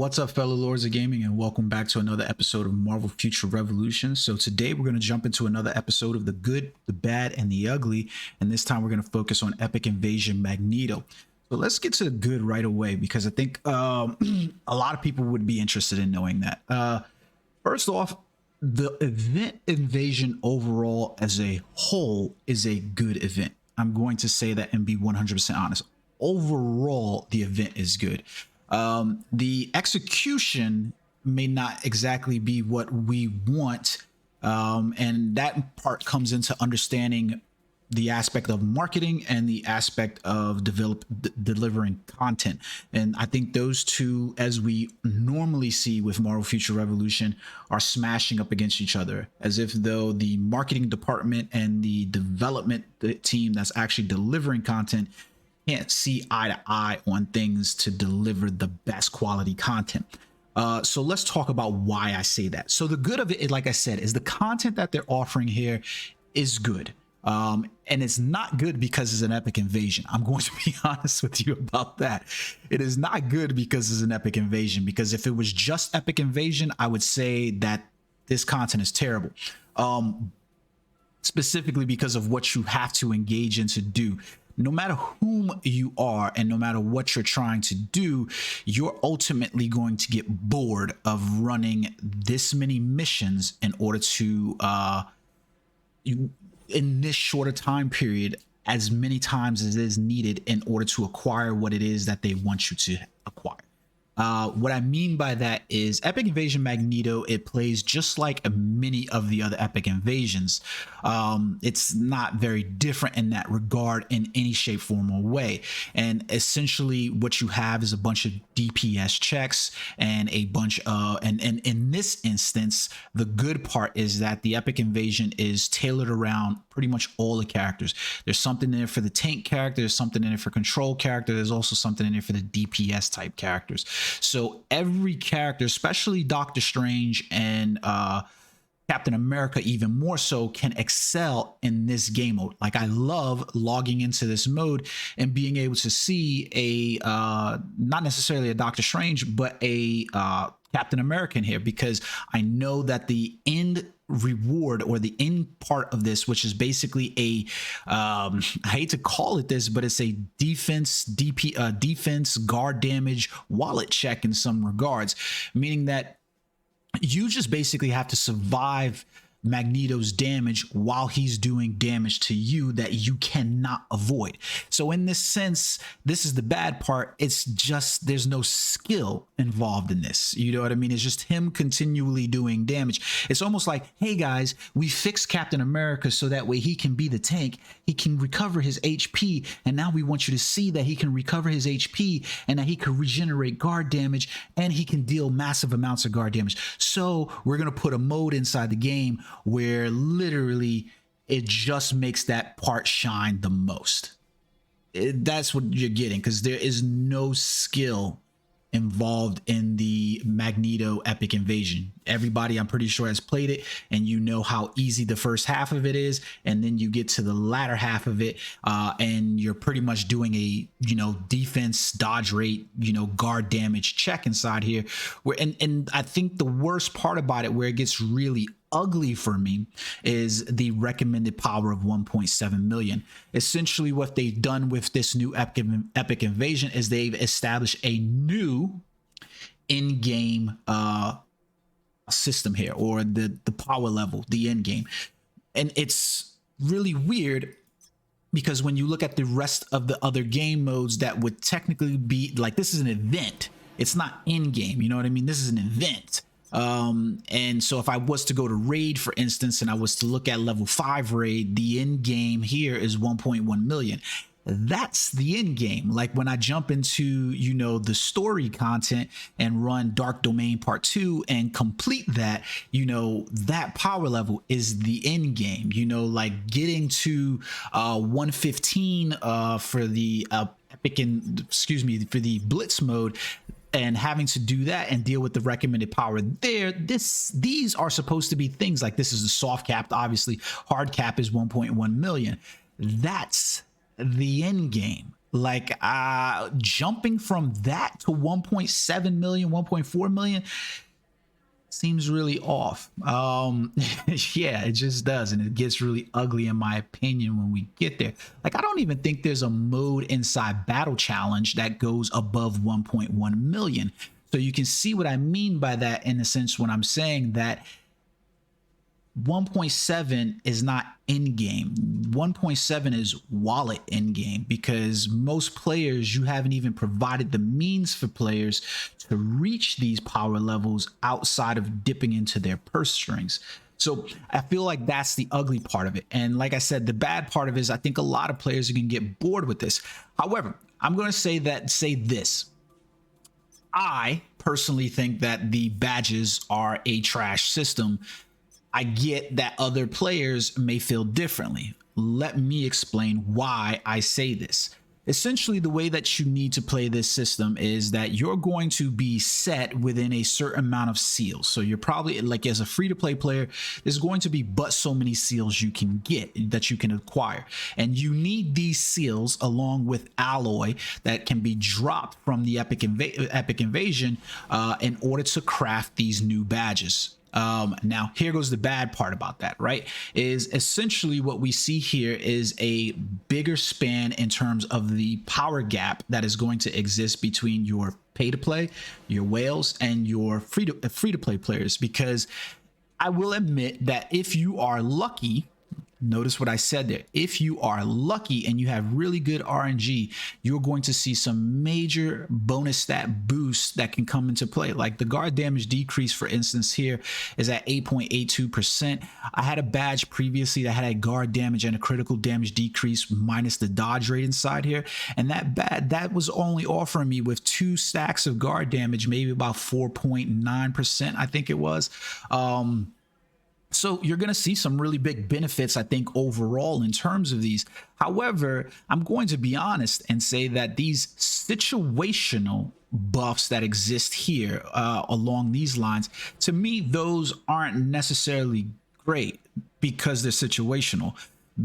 What's up, fellow lords of gaming, and welcome back to another episode of Marvel Future Revolution. So today we're going to jump into another episode of the good, the bad, and the ugly, and this time we're going to focus on Epic Invasion Magneto. So let's get to the good right away, because I think a lot of people would be interested in knowing that. First off, the event Invasion overall as a whole is a good event. I'm going to say that and be 100% honest. Overall, the event is good. The execution may not exactly be what we want, and that part comes into understanding the aspect of marketing and the aspect of delivering content. And I think those two, as we normally see with Marvel Future Revolution, are smashing up against each other, as if though the marketing department and the development team that's actually delivering content can't see eye to eye on things to deliver the best quality content. So let's talk about why I say that. So the good of it, like I said, is the content that they're offering here is good. And it's not good because it's an Epic Invasion. I'm going to be honest with you about that. It is not good because it's an Epic Invasion, because if it was just Epic Invasion, I would say that this content is terrible. Specifically because of what you have to engage in to do. No matter whom you are and no matter what you're trying to do, you're ultimately going to get bored of running this many missions in order to, in this shorter time period, as many times as is needed in order to acquire what it is that they want you to acquire. What I mean by that is Epic Invasion Magneto, it plays just like many of the other Epic Invasions. It's not very different in that regard in any shape, form, or way. And essentially what you have is a bunch of DPS checks and a bunch of, and in this instance, the good part is that the Epic Invasion is tailored around pretty much all the characters. There's something in there for the tank character, there's something in there for control character, there's also something in there for the DPS type characters. So every character, especially Doctor Strange and Captain America even more so, can excel in this game mode. Like, I love logging into this mode and being able to see a not necessarily a Doctor Strange, but a Captain America in here, because I know that the end reward or the end part of this, which is basically a I hate to call it this, but it's a defense guard damage wallet check in some regards, meaning that you just basically have to survive Magneto's damage while he's doing damage to you that you cannot avoid. So in this sense, this is the bad part. It's just there's no skill involved in this. You know what I mean? It's just him continually doing damage. It's almost like, hey guys, we fixed Captain America so that way he can be the tank. He can recover his HP, and now we want you to see that he can recover his HP and that he can regenerate guard damage and he can deal massive amounts of guard damage. So we're gonna put a mode inside the game where literally it just makes that part shine the most. That's what you're getting, because there is no skill involved in the Magneto Epic Invasion. Everybody, I'm pretty sure, has played it, and you know how easy the first half of it is, and then you get to the latter half of it, and you're pretty much doing a, you know, defense dodge rate, you know, guard damage check inside here. Where and I think the worst part about it, where it gets really ugly for me, is the power of 1.7 million. Essentially what they've done with this new Epic Invasion is they've established a new in-game system here, or the power level, the end game. And it's really weird, because when you look at the rest of the other game modes that would technically be like, this is an event, it's not in game, you know what I mean? This is an event. And so if I was to go to raid, for instance, and I was to look at level 5 raid, the end game here is 1.1 million. That's the end game. Like when I jump into, you know, the story content and run Dark Domain Part 2 and complete that, you know, that power level is the end game. You know, like getting to 115 for the for the Blitz mode, and having to do that and deal with the recommended power there. These are supposed to be things like, this is a soft cap, obviously hard cap is 1.1 million. That's the end game. Like jumping from that to 1.7 million, 1.4 million seems really off. Yeah, it just does, and it gets really ugly in my opinion when we get there. Like, I don't even think there's a mode inside Battle Challenge that goes above 1.1 million. So you can see what I mean by that, in a sense, when I'm saying that 1.7 is not in-game. 1.7 is wallet in-game, because most players, you haven't even provided the means for players to reach these power levels outside of dipping into their purse strings. So I feel like that's the ugly part of it. And like I said, the bad part of it is I think a lot of players are going to get bored with this. However, I'm going to say this. I personally think that the badges are a trash system. I get that other players may feel differently. Let me explain why I say this. Essentially, the way that you need to play this system is that you're going to be set within a certain amount of seals. So you're probably, like, as a free-to-play player, there's going to be but so many seals you can get, that you can acquire. And you need these seals along with alloy that can be dropped from the Epic Invasion in order to craft these new badges. Now, here goes the bad part about that, right? Is essentially what we see here is a bigger span in terms of the power gap that is going to exist between your pay-to-play, your whales, and your free-to-play players. Because I will admit that if you are lucky, notice what I said there. If you are lucky and you have really good RNG, you're going to see some major bonus stat boosts that can come into play. Like the guard damage decrease, for instance, here is at 8.82%. I had a badge previously that had a guard damage and a critical damage decrease minus the dodge rate inside here. And that was only offering me with 2 stacks of guard damage, maybe about 4.9%, I think it was. So you're going to see some really big benefits, I think, overall in terms of these. However, I'm going to be honest and say that these situational buffs that exist here along these lines, to me, those aren't necessarily great because they're situational.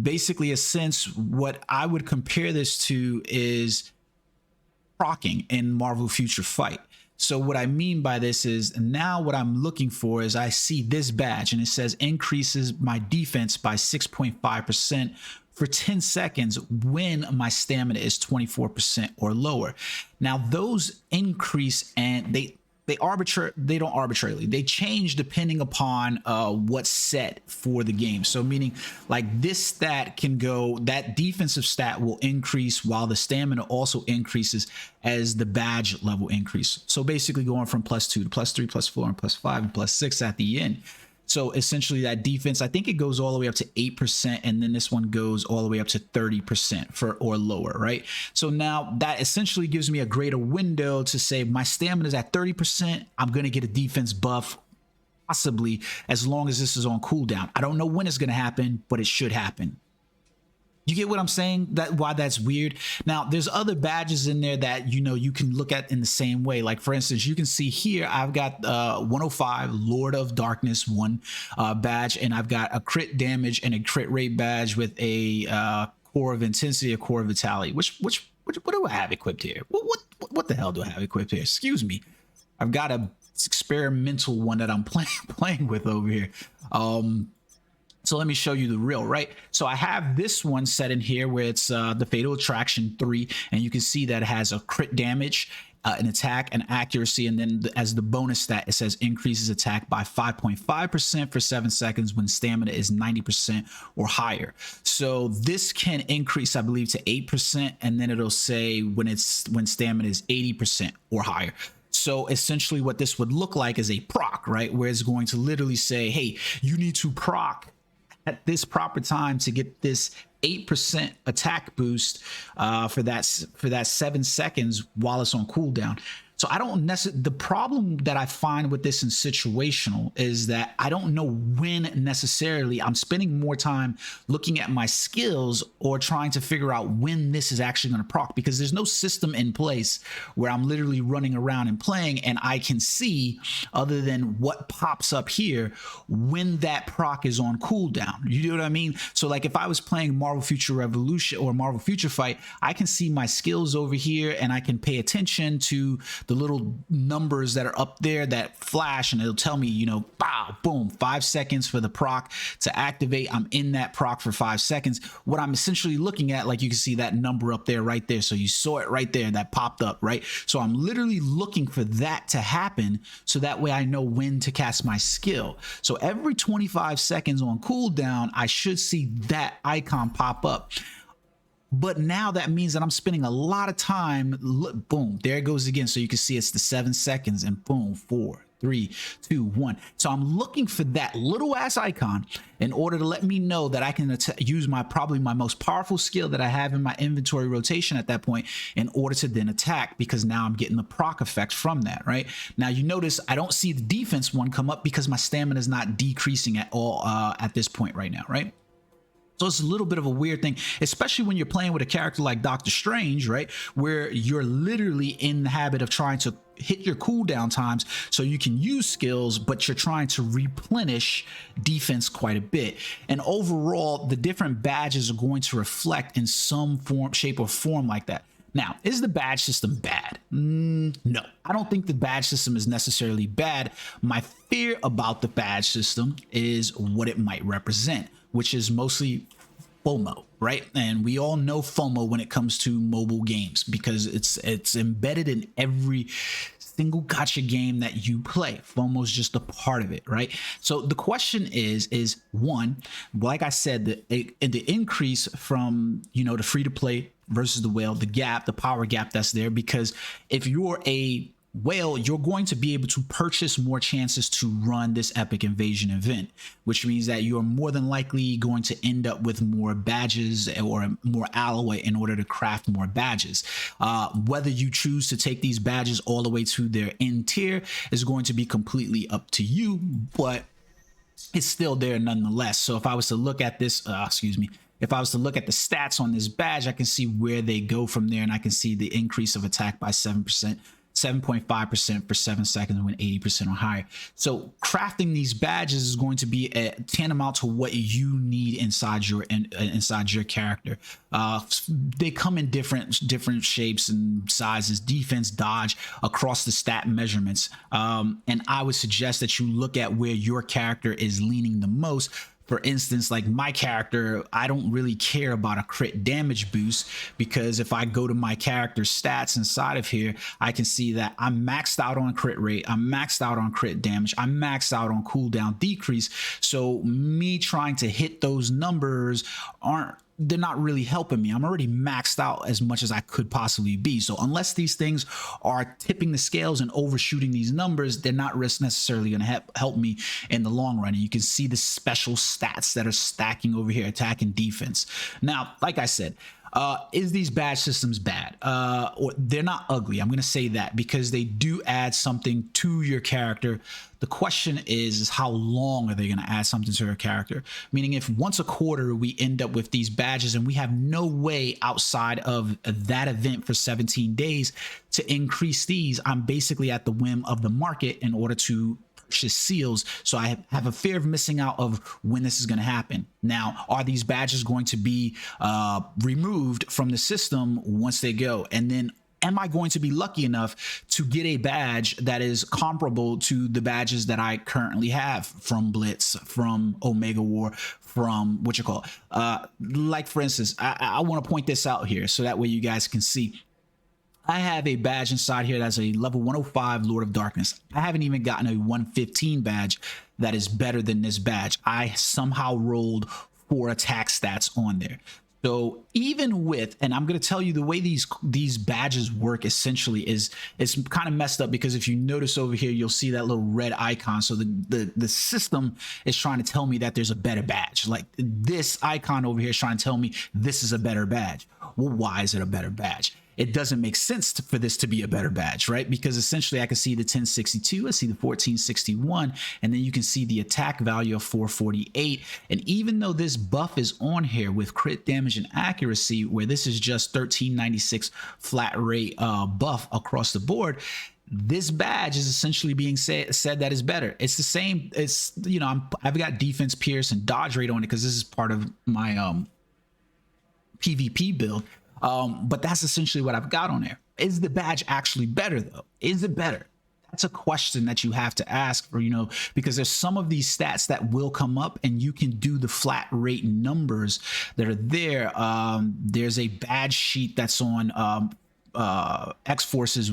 Basically, a sense, what I would compare this to is proccing in Marvel Future Fight. So what I mean by this is, now what I'm looking for is, I see this badge and it says increases my defense by 6.5% for 10 seconds when my stamina is 24% or lower. Now those increase, and they don't arbitrarily, they change depending upon what's set for the game. So meaning, like, this stat can go, that defensive stat will increase while the stamina also increases as the badge level increase. So basically going from +2 to +3, +4, and +5 and +6 at the end. So essentially that defense, I think it goes all the way up to 8%, and then this one goes all the way up to 30% for or lower, right? So now that essentially gives me a greater window to say my stamina is at 30%, I'm going to get a defense buff, possibly, as long as this is on cooldown. I don't know when it's going to happen, but it should happen. You get what I'm saying? Why that's weird. Now, there's other badges in there that, you know, you can look at in the same way. Like, for instance, you can see here, I've got 105 Lord of Darkness 1 badge, and I've got a crit damage and a crit rate badge with a core of intensity, a core of vitality. What do I have equipped here? What the hell do I have equipped here? Excuse me. I've got a experimental one that I'm playing with over here. So let me show you the real, right? So I have this one set in here where it's the Fatal Attraction 3, and you can see that it has a crit damage, an attack, and accuracy, and then as the bonus stat, it says increases attack by 5.5% for 7 seconds when stamina is 90% or higher. So this can increase, I believe, to 8%, and then it'll say when stamina is 80% or higher. So essentially what this would look like is a proc, right? Where it's going to literally say, hey, you need to proc at this proper time to get this 8% attack boost for that 7 seconds while it's on cooldown. So I don't necessarily, the problem that I find with this in situational is that I don't know when necessarily I'm spending more time looking at my skills or trying to figure out when this is actually going to proc, because there's no system in place where I'm literally running around and playing and I can see, other than what pops up here, when that proc is on cooldown. You know what I mean? So like if I was playing Marvel Future Revolution or Marvel Future Fight, I can see my skills over here and I can pay attention to the little numbers that are up there that flash, and it'll tell me, you know, bow, boom, 5 seconds for the proc to activate. I'm in that proc for 5 seconds. What I'm essentially looking at, like you can see that number up there, right there. So you saw it right there, that popped up, right? So I'm literally looking for that to happen so that way I know when to cast my skill. So every 25 seconds on cooldown, I should see that icon pop up. But now that means that I'm spending a lot of time, look, boom, there it goes again. So you can see it's the 7 seconds and boom, 4, 3, 2, 1. So I'm looking for that little ass icon in order to let me know that I can use probably my most powerful skill that I have in my inventory rotation at that point in order to then attack, because now I'm getting the proc effect from that, right? Now you notice I don't see the defense one come up because my stamina is not decreasing at all at this point right now, right? So it's a little bit of a weird thing, especially when you're playing with a character like Doctor Strange, right? Where you're literally in the habit of trying to hit your cooldown times so you can use skills, but you're trying to replenish defense quite a bit. And overall, the different badges are going to reflect in some form, shape, or form like that. Now, is the badge system bad? No, I don't think the badge system is necessarily bad. My fear about the badge system is what it might represent, which is mostly FOMO, right? And we all know FOMO when it comes to mobile games because it's embedded in every single gacha game that you play. FOMO is just a part of it, right? So the question is one, like I said, the increase from, you know, the free to play versus the whale, the gap, the power gap that's there, because if you're a whale, you're going to be able to purchase more chances to run this epic invasion event, which means that you're more than likely going to end up with more badges or more alloy in order to craft more badges. Whether you choose to take these badges all the way to their end tier is going to be completely up to you, but it's still there nonetheless. So if I was to look at this, if I was to look at the stats on this badge, I can see where they go from there, and I can see the increase of attack by 7%. 7.5% for 7 seconds when 80% or higher. So crafting these badges is going to be tantamount to what you need inside your character. They come in different shapes and sizes, defense, dodge, across the stat measurements. And I would suggest that you look at where your character is leaning the most. For instance, like my character, I don't really care about a crit damage boost, because if I go to my character stats inside of here, I can see that I'm maxed out on crit rate, I'm maxed out on crit damage, I'm maxed out on cooldown decrease. So me trying to hit those numbers they're not really helping me. I'm already maxed out as much as I could possibly be. So unless these things are tipping the scales and overshooting these numbers, they're not necessarily going to help me in the long run. And you can see the special stats that are stacking over here, attack and defense. Now, like I said, is these badge systems bad? Or they're not ugly. I'm going to say that because they do add something to your character. The question is how long are they going to add something to your character? Meaning if once a quarter we end up with these badges and we have no way outside of that event for 17 days to increase these, I'm basically at the whim of the market in order to purchase seals. So I have a fear of missing out of when this is going to happen. Now, are these badges going to be removed from the system once they go? And then am I going to be lucky enough to get a badge that is comparable to the badges that I currently have from Blitz, from Omega War, from like for instance, I want to point this out here so that way you guys can see. I have a badge inside here that's a level 105 Lord of Darkness. I haven't even gotten a 115 badge that is better than this badge. I somehow rolled 4 attack stats on there. So even with, and I'm going to tell you the way these badges work essentially is it's kind of messed up, because if you notice over here, you'll see that little red icon. So the system is trying to tell me that there's a better badge. Like this icon over here is trying to tell me this is a better badge. Well, why is it a better badge? it doesn't make sense for this to be a better badge, right? Because essentially I can see the 1062, I see the 1461, and then you can see the attack value of 448. And even though this buff is on here with crit damage and accuracy, where this is just 1396 flat rate buff across the board, this badge is essentially being said that is better. It's the same. It's, you know, I've got defense, pierce, and dodge rate on it because this is part of my PvP build. But that's essentially what I've got on there. Is the badge actually better though? Is it better? That's a question that you have to ask for, you know, because there's some of these stats that will come up and you can do the flat rate numbers that are there. There's a badge sheet that's on X-Force's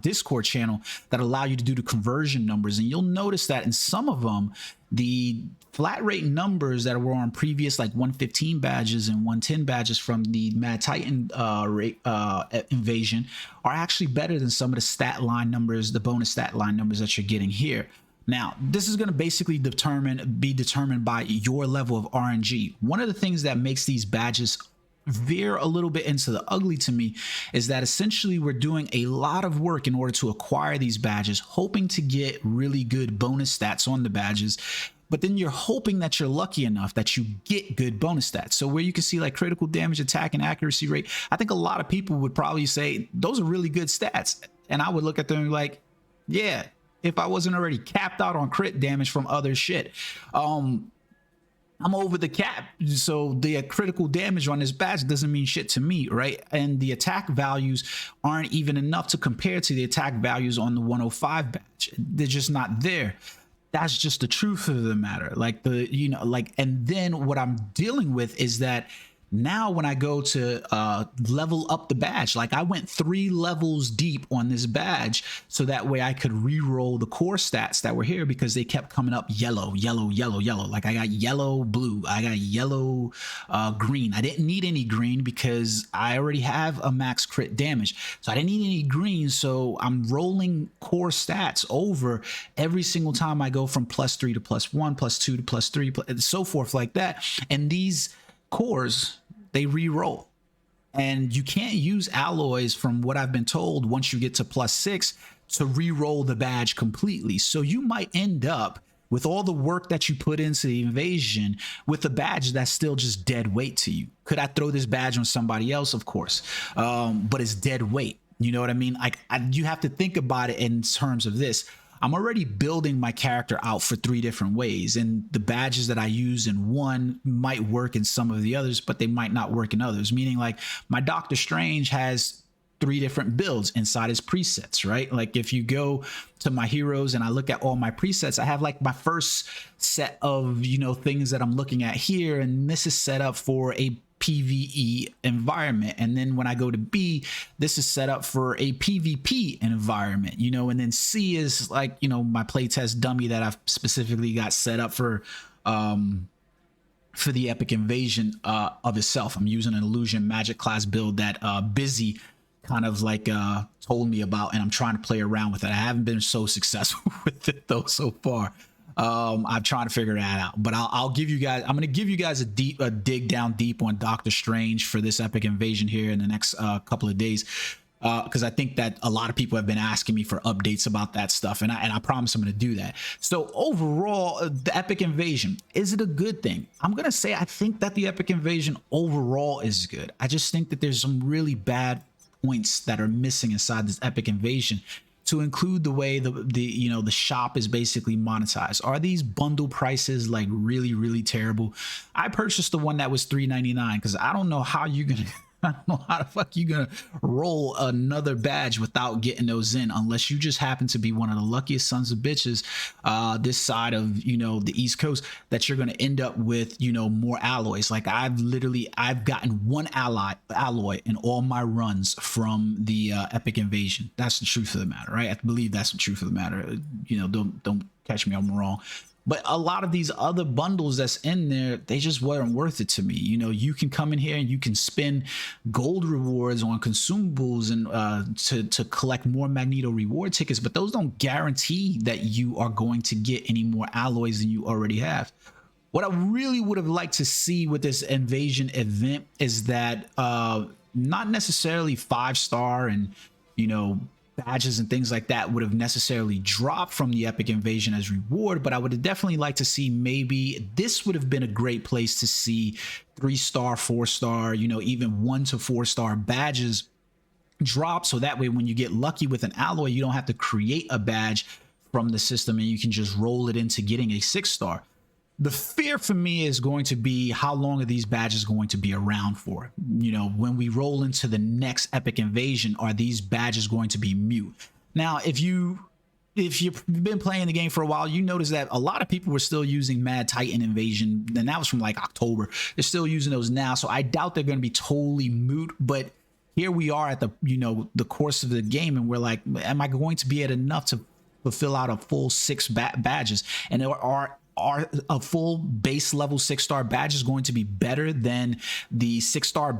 Discord channel that allow you to do the conversion numbers, and you'll notice that in some of them the flat rate numbers that were on previous like 115 badges and 110 badges from the Mad Titan invasion are actually better than some of the stat line numbers, the bonus stat line numbers that you're getting here. Now, this is going to basically be determined by your level of RNG. One of the things that makes these badges veer a little bit into the ugly to me is that essentially we're doing a lot of work in order to acquire these badges, hoping to get really good bonus stats on the badges, but then you're hoping that you're lucky enough that you get good bonus stats. So where you can see like critical damage, attack, and accuracy rate, I think a lot of people would probably say those are really good stats, and I would look at them like, yeah, if I wasn't already capped out on crit damage from other shit, I'm over the cap, so the critical damage on this badge doesn't mean shit to me, right? And the attack values aren't even enough to compare to the attack values on the 105 badge. They're just not there. That's just the truth of the matter. Like and then what I'm dealing with is that now when I go to level up the badge, like I went 3 levels deep on this badge so that way I could re-roll the core stats that were here because they kept coming up yellow, yellow, yellow, yellow. Like I got yellow, blue, I got yellow, green. I didn't need any green because I already have a max crit damage. So I didn't need any green. So I'm rolling core stats over every single time I go from +3 to +1, +2 to +3, and so forth like that. And these cores, they re-roll, and you can't use alloys, from what I've been told, once you get to +6 to re-roll the badge completely. So you might end up with all the work that you put into the invasion with a badge that's still just dead weight to you. Could I throw this badge on somebody else? Of course, but it's dead weight. You know what I mean? Like you have to think about it in terms of this. I'm already building my character out for 3 different ways, and the badges that I use in one might work in some of the others, but they might not work in others. Meaning like my Doctor Strange has 3 different builds inside his presets, right? Like if you go to my heroes and I look at all my presets, I have like my first set of, you know, things that I'm looking at here, and this is set up for a PvE environment, and then when I go to B, this is set up for a PvP environment, you know, and then C is like, you know, my playtest dummy that I've specifically got set up for the epic invasion of itself. I'm using an illusion magic class build that Busy kind of like told me about, and I'm trying to play around with it. I haven't been so successful with it though so far. I'm trying to figure that out, but I'm going to give you guys a dig down deep on Doctor Strange for this epic invasion here in the next couple of days. Because I think that a lot of people have been asking me for updates about that stuff, and I promise I'm going to do that. So overall, the epic invasion, is it a good thing? I'm going to say I think that the epic invasion overall is good. I just think that there's some really bad points that are missing inside this epic invasion, to include the way the shop is basically monetized. Are these bundle prices like really terrible? I purchased the one that was $3.99 because I don't know how you're gonna I don't know how the fuck you gonna roll another badge without getting those in, unless you just happen to be one of the luckiest sons of bitches this side of, you know, the East Coast, that you're gonna end up with, you know, more alloys. Like I've gotten 1 alloy in all my runs from the epic invasion. That's the truth of the matter, right? I believe that's the truth of the matter. You know, don't catch me, I'm wrong. But a lot of these other bundles that's in there, they just weren't worth it to me. You know, you can come in here and you can spend gold rewards on consumables and to collect more Magneto reward tickets, but those don't guarantee that you are going to get any more alloys than you already have. What I really would have liked to see with this invasion event is that not necessarily 5-star and, you know, badges and things like that would have necessarily dropped from the Epic Invasion as reward, but I would have definitely liked to see, maybe this would have been a great place to see 3-star, 4-star, you know, even 1 to 4-star badges drop, so that way when you get lucky with an alloy, you don't have to create a badge from the system and you can just roll it into getting a 6-star. The fear for me is going to be, how long are these badges going to be around for? You know, when we roll into the next Epic Invasion, are these badges going to be mute? Now, if you've been playing the game for a while, you notice that a lot of people were still using Mad Titan Invasion, and that was from like October. They're still using those now, so I doubt they're going to be totally moot. But here we are at the, you know, the course of the game, and we're like, am I going to be at enough to fulfill out a full 6 badges? And there are a full base level 6-star badge is going to be better than the 6-star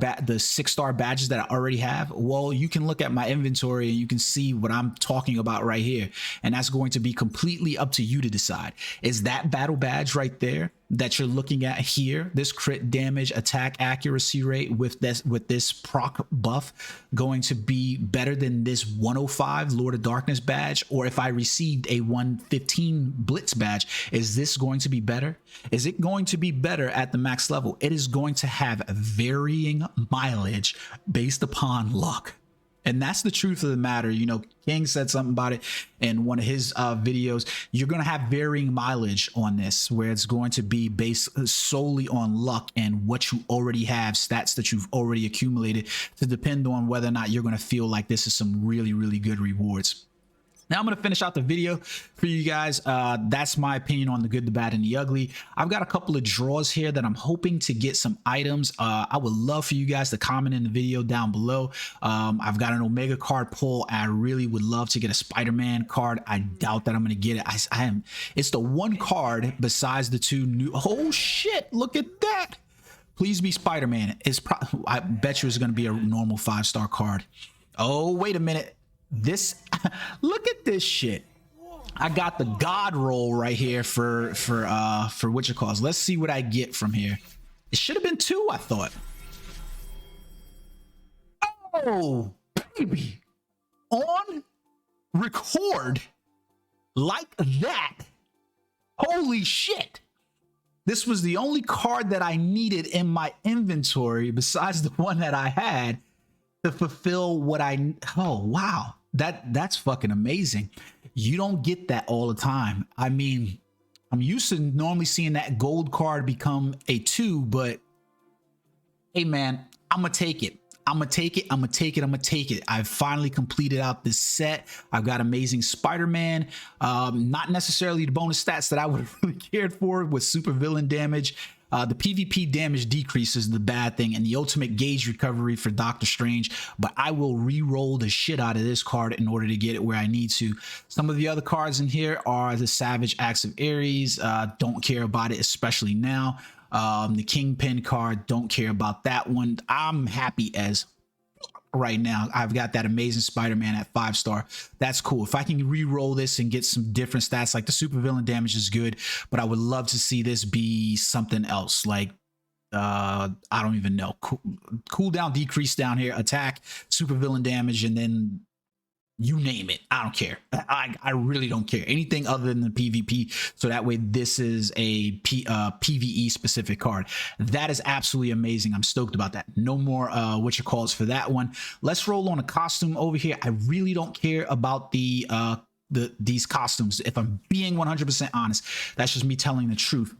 badges that I already have? Well, you can look at my inventory and you can see what I'm talking about right here, and that's going to be completely up to you to decide. Is that battle badge right there that you're looking at here, this crit damage, attack accuracy rate with this proc buff, going to be better than this 105 Lord of Darkness badge? Or if I received a 115 Blitz badge, is this going to be better? Is it going to be better at the max level? It is going to have varying mileage based upon luck. And that's the truth of the matter. You know, King said something about it in one of his videos. You're going to have varying mileage on this, where it's going to be based solely on luck and what you already have, stats that you've already accumulated, to depend on whether or not you're going to feel like this is some really, really good rewards. Now I'm going to finish out the video for you guys. That's my opinion on the good, the bad, and the ugly. I've got a couple of draws here that I'm hoping to get some items. I would love for you guys to comment in the video down below. I've got an Omega card pull. I really would love to get a Spider-Man card. I doubt that I'm going to get it. It's the one card besides the 2 new. Oh shit, look at that. Please be Spider-Man. I bet you it's going to be a normal 5-star card. Oh, wait a minute. This, look at this shit. I got the God roll right here for what you call. Let's see what I get from here. It should have been 2, I thought. Oh, baby. On record like that. Holy shit. This was the only card that I needed in my inventory besides the one that I had to fulfill what oh wow. That's fucking amazing. You don't get that all the time. I mean, I'm used to normally seeing that gold card become a 2, but hey man, I'm gonna take it. I'm gonna take it. I'm gonna take it. I'm gonna take it. I've finally completed out this set. I've got amazing Spider-Man. Not necessarily the bonus stats that I would have really cared for with super villain damage. The PvP damage decrease is the bad thing, and the ultimate gauge recovery for Doctor Strange, but I will re-roll the shit out of this card in order to get it where I need to. Some of the other cards in here are the Savage Acts of Ares. Don't care about it, especially now. The Kingpin card, don't care about that one. I'm happy as right now. I've got that amazing Spider-Man at 5-star. That's cool. If I can re-roll this and get some different stats, like the super villain damage is good, but I would love to see this be something else, like I don't even know, cooldown decrease down here, attack, super villain damage, and then you name it. I don't care. I really don't care. Anything other than the PvP, so that way this is a PvE specific card. That is absolutely amazing. I'm stoked about that. No more what you calls for that one. Let's roll on a costume over here. I really don't care about these costumes. If I'm being 100% honest, that's just me telling the truth.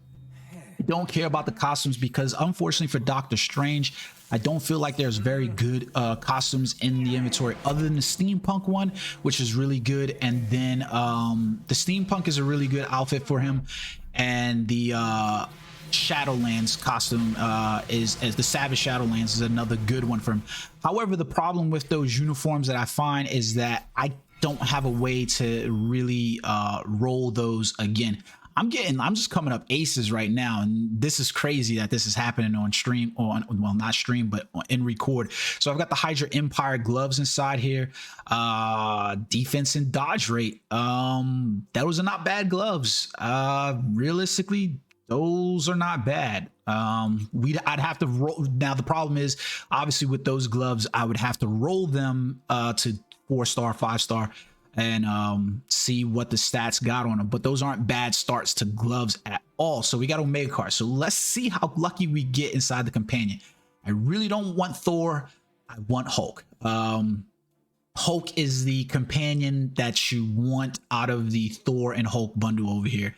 I don't care about the costumes because unfortunately for Doctor Strange, I don't feel like there's very good costumes in the inventory other than the steampunk one, which is really good. And then the steampunk is a really good outfit for him. And the Shadowlands costume is the Savage Shadowlands is another good one for him. However, the problem with those uniforms that I find is that I don't have a way to really roll those again. I'm just coming up aces right now, and this is crazy that this is happening on stream, well, not stream, but in record. So I've got the Hydra Empire gloves inside here, defense and dodge rate. Those are not bad gloves. Realistically, those are not bad. I'd have to roll. Now the problem is, obviously, with those gloves, I would have to roll them to 4-star, 5-star, and see what the stats got on them. But those aren't bad starts to gloves at all. So we got Omega card. So let's see how lucky we get inside the companion. I really don't want Thor. I want Hulk. Hulk is the companion that you want out of the Thor and Hulk bundle over here.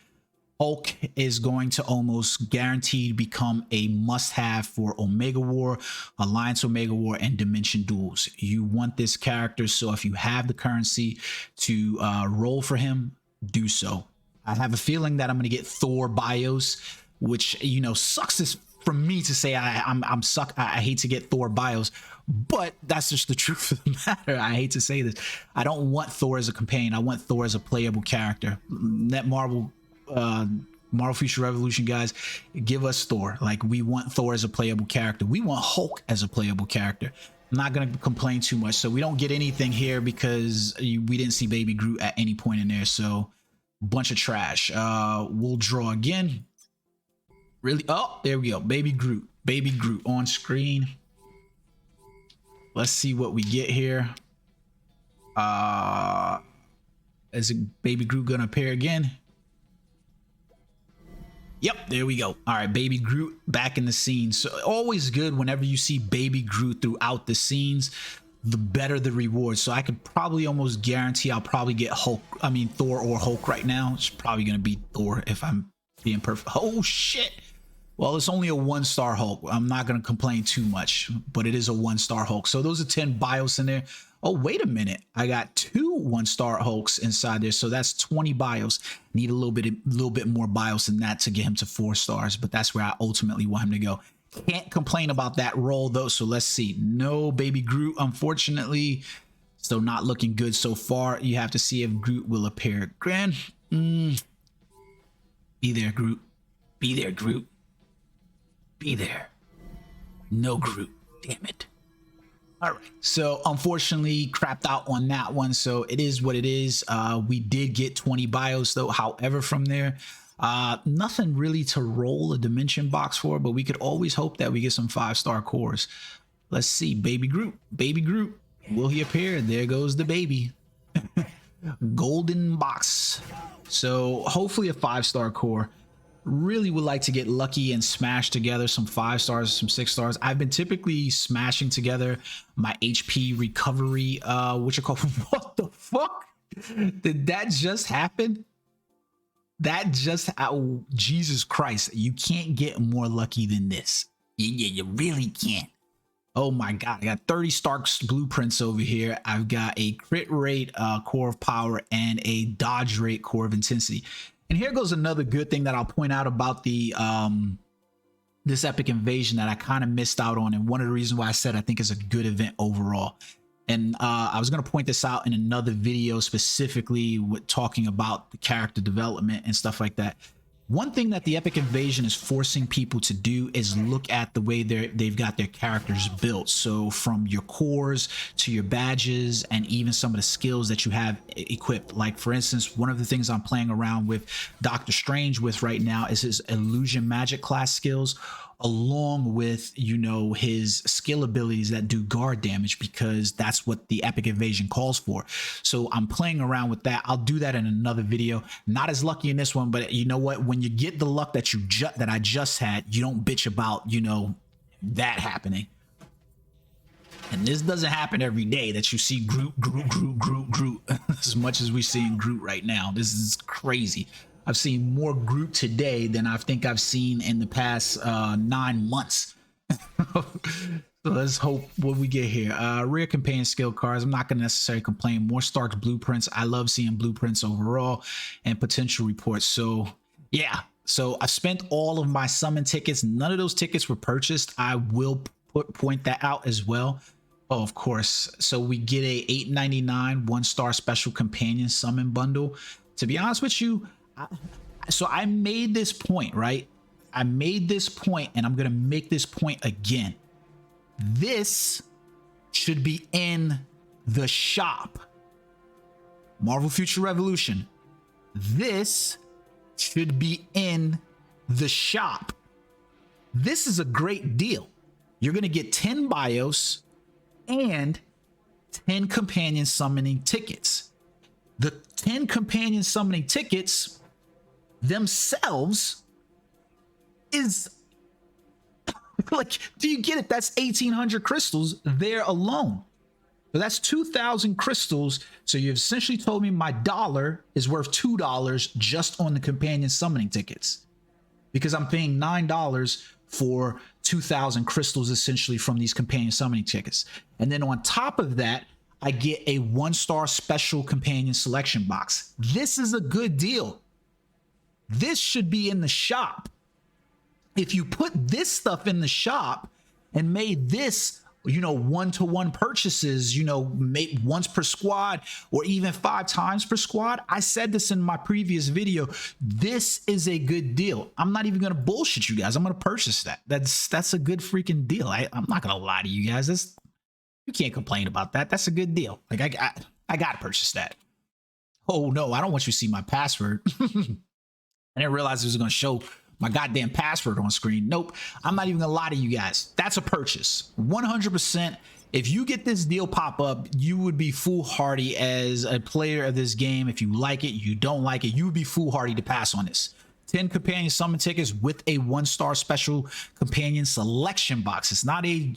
Hulk is going to almost guaranteed become a must-have for Omega War, Alliance Omega War, and Dimension Duels. You want this character, so if you have the currency to roll for him, do so. I have a feeling that I'm going to get Thor bios, which, you know, sucks this from me to say. I hate to get Thor bios, but that's just the truth of the matter. I hate to say this. I don't want Thor as a companion. I want Thor as a playable character. Marvel Future Revolution guys, give us Thor. Like, we want Thor as a playable character. We want Hulk as a playable character. I'm not going to complain too much. So we don't get anything here because we didn't see Baby Groot at any point in there. So bunch of trash. We'll draw again. Really? Oh, there we go. Baby Groot. Baby Groot on screen. Let's see what we get here. Is Baby Groot gonna appear again? Yep, there we go. All right, Baby Groot back in the scene. So always good whenever you see Baby Groot throughout the scenes, the better the reward. So I could probably almost guarantee I'll probably get Thor or Hulk right now. It's probably gonna be Thor if I'm being perfect. Oh shit. Well, it's only a 1-star Hulk. I'm not going to complain too much, but it is a 1-star Hulk. So those are 10 bios in there. Oh, wait a minute. I got 2 1-star Hulks inside there. So that's 20 bios. Need a little bit more bios than that to get him to 4 stars, but that's where I ultimately want him to go. Can't complain about that roll though. So let's see. No Baby Groot, unfortunately. Still not looking good so far. You have to see if Groot will appear again. Be there, Groot. Be there, Groot. Be there. No Groot. Damn it. All right. So unfortunately crapped out on that one. So it is what it is. We did get 20 bios though. However, from there, nothing really to roll a dimension box for, but we could always hope that we get some 5-star cores. Let's see. Baby Groot. Baby Groot. Will he appear? There goes the baby. Golden box. So hopefully a 5-star core. Really would like to get lucky and smash together some 5 stars, some 6 stars. I've been typically smashing together my HP recovery, what what the fuck? Did that just happen? That just, oh, Jesus Christ. You can't get more lucky than this. You really can't. Oh my God, I got 30 Stark's blueprints over here. I've got a crit rate core of power and a dodge rate core of intensity. And here goes another good thing that I'll point out about the this epic invasion that I kind of missed out on, and one of the reasons why I said I think it's a good event overall. And I was going to point this out in another video specifically with talking about the character development and stuff like that. One thing that the epic invasion is forcing people to do is look at the way they've got their characters built. So from your cores to your badges and even some of the skills that you have equipped. Like for instance, one of the things I'm playing around with Doctor Strange with right now is his illusion magic class skills, along with, you know, his skill abilities that do guard damage, because that's what the epic invasion calls for. So I'm playing around with that. I'll do that in another video. Not as lucky in this one, but you know what, when you get the luck that I just had, you don't bitch about, you know, that happening. And this doesn't happen every day that you see Groot as much as we're seeing Groot right now. This is crazy. I've seen more Groot today than I think I've seen in the past 9 months. So let's hope what we get here. Rare companion skill cards. I'm not going to necessarily complain. More Stark's blueprints. I love seeing blueprints overall, and potential reports. So yeah. So I spent all of my summon tickets. None of those tickets were purchased. I will point that out as well. Oh, of course. So we get a $8.99 1-star special companion summon bundle. To be honest with you, so I made this point, right? I made this point, and I'm going to make this point again. This should be in the shop. Marvel Future Revolution. This should be in the shop, this is a great deal. You're going to get 10 BIOS and 10 companion summoning tickets. The 10 companion summoning tickets themselves is like, do you get it? That's 1,800 crystals there alone. So that's 2,000 crystals. So you've essentially told me my dollar is worth $2 just on the companion summoning tickets, because I'm paying $9 for 2,000 crystals essentially from these companion summoning tickets. And then on top of that, I get a 1-star special companion selection box. This is a good deal. This should be in the shop. If you put this stuff in the shop and made this, you know, 1-to-1 purchases, you know, make once per squad or even 5 times per squad. I said this in my previous video. This is a good deal. I'm not even going to bullshit you guys. I'm going to purchase that. That's a good freaking deal. I'm not going to lie to you guys. You can't complain about that. That's a good deal. Like I got to purchase that. Oh no, I don't want you to see my password. I didn't realize it was going to show my goddamn password on screen. Nope. I'm not even gonna lie to you guys. That's a purchase. 100%. If you get this deal pop up, you would be foolhardy as a player of this game. If you like it, you don't like it, you would be foolhardy to pass on this. 10 companion summon tickets with a 1-star special companion selection box. It's not a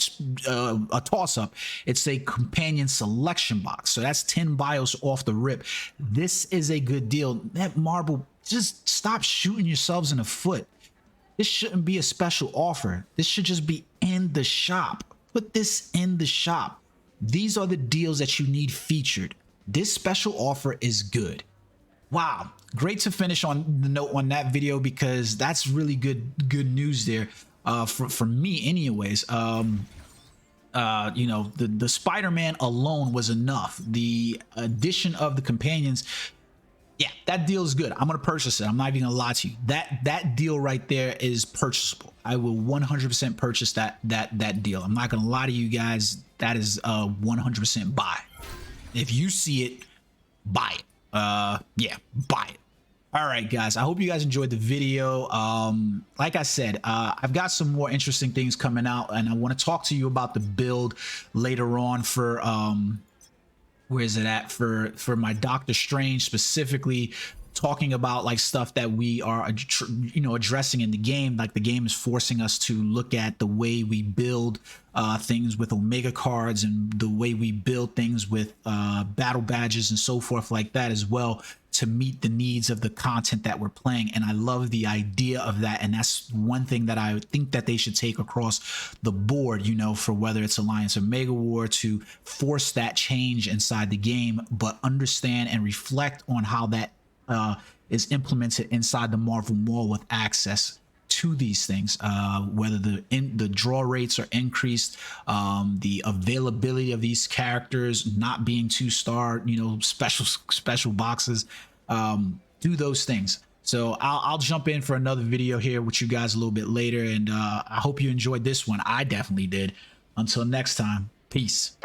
toss-up. It's a companion selection box. So that's 10 BIOS off the rip. This is a good deal. That Marble, just stop shooting yourselves in the foot. This shouldn't be a special offer. This should just be in the shop. Put this in the shop. These are the deals that you need featured. This special offer is good. Wow, great to finish on the note on that video, because that's really good news there for me anyways. You know, the Spider-Man alone was enough. The addition of the companions, yeah, that deal is good. I'm gonna purchase it. I'm not even gonna lie to you. That deal right there is purchasable. I will 100% purchase that deal. I'm not gonna lie to you guys. That is 100% buy. If you see it, buy it. Yeah, buy it. All right, guys, I hope you guys enjoyed the video. Like I said, I've got some more interesting things coming out, and I want to talk to you about the build later on for where is it at, for my Doctor Strange, specifically talking about like stuff that we are, you know, addressing in the game. Like the game is forcing us to look at the way we build things with Omega cards, and the way we build things with battle badges and so forth like that as well, to meet the needs of the content that we're playing. And I love the idea of that, and that's one thing that I think that they should take across the board, you know, for whether it's Alliance or Mega War, to force that change inside the game, but understand and reflect on how that is implemented inside the Marvel Mall with access to these things, whether the draw rates are increased, the availability of these characters not being 2-star, you know, special boxes, do those things. So I'll jump in for another video here with you guys a little bit later, and I hope you enjoyed this one. I definitely did. Until next time, peace.